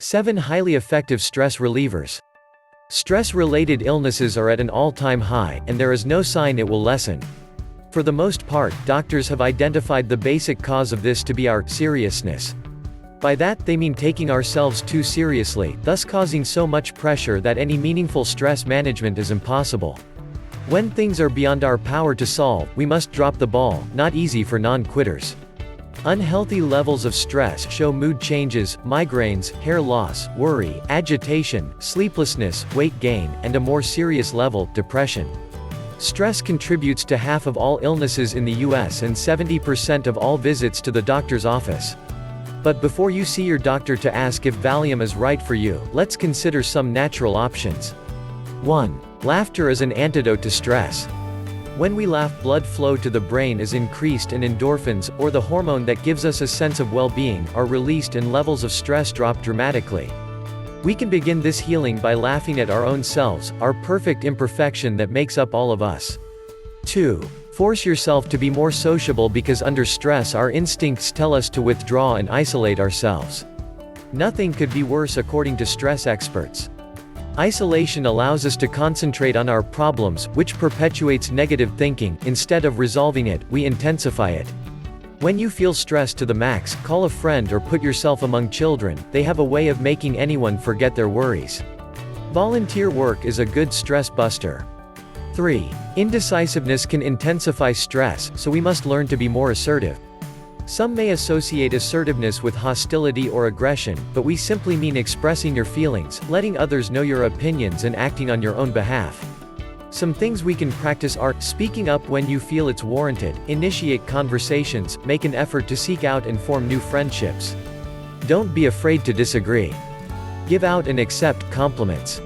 7 highly effective stress relievers. Stress-related illnesses are at an all-time high, and there is no sign it will lessen. For the most part, doctors have identified the basic cause of this to be our seriousness. By that, they mean taking ourselves too seriously, thus causing so much pressure that any meaningful stress management is impossible. When things are beyond our power to solve, we must drop the ball, not easy for non-quitters. Unhealthy levels of stress show mood changes, migraines, hair loss, worry, agitation, sleeplessness, weight gain, and a more serious level, depression. Stress contributes to half of all illnesses in the US and 70% of all visits to the doctor's office. But before you see your doctor to ask if Valium is right for you, let's consider some natural options. 1. Laughter is an antidote to stress. When we laugh, blood flow to the brain is increased and endorphins, or the hormone that gives us a sense of well-being, are released and levels of stress drop dramatically. We can begin this healing by laughing at our own selves, our perfect imperfection that makes up all of us. 2. Force yourself to be more sociable because under stress our instincts tell us to withdraw and isolate ourselves. Nothing could be worse according to stress experts. Isolation allows us to concentrate on our problems, which perpetuates negative thinking. Instead of resolving it, we intensify it. When you feel stressed to the max, call a friend or put yourself among children. They have a way of making anyone forget their worries. Volunteer work is a good stress buster. 3. Indecisiveness can intensify stress, so we must learn to be more assertive. Some may associate assertiveness with hostility or aggression, but we simply mean expressing your feelings, letting others know your opinions and acting on your own behalf. Some things we can practice are, speaking up when you feel it's warranted, initiate conversations, make an effort to seek out and form new friendships. Don't be afraid to disagree. Give out and accept compliments.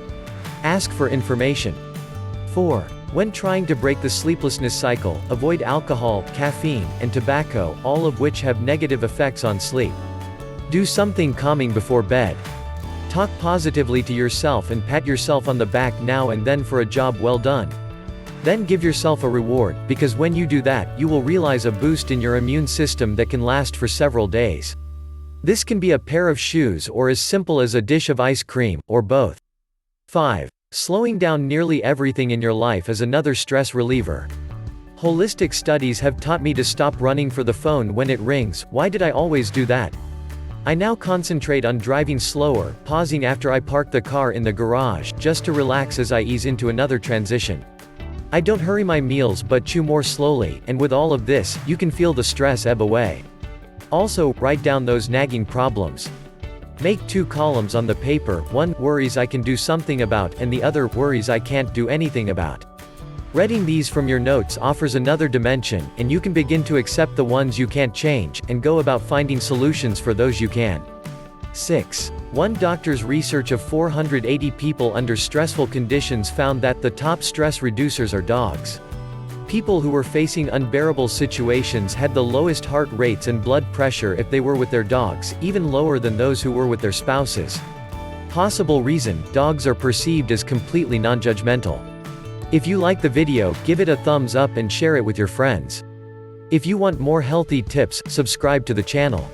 Ask for information. 4. When trying to break the sleeplessness cycle, avoid alcohol, caffeine, and tobacco, all of which have negative effects on sleep. Do something calming before bed. Talk positively to yourself and pat yourself on the back now and then for a job well done. Then give yourself a reward, because when you do that, you will realize a boost in your immune system that can last for several days. This can be a pair of shoes or as simple as a dish of ice cream, or both. 5. Slowing down nearly everything in your life is another stress reliever. Holistic studies have taught me to stop running for the phone when it rings. Why did I always do that? I now concentrate on driving slower, pausing after I park the car in the garage, just to relax as I ease into another transition. I don't hurry my meals but chew more slowly, and with all of this, you can feel the stress ebb away. Also, write down those nagging problems. Make 2 columns on the paper, one, worries I can do something about, and the other, worries I can't do anything about. Reading these from your notes offers another dimension, and you can begin to accept the ones you can't change, and go about finding solutions for those you can. 6. One doctor's research of 480 people under stressful conditions found that the top stress reducers are dogs. People who were facing unbearable situations had the lowest heart rates and blood pressure if they were with their dogs, even lower than those who were with their spouses. Possible reason: dogs are perceived as completely non-judgmental. If you like the video, give it a thumbs up and share it with your friends. If you want more healthy tips, subscribe to the channel.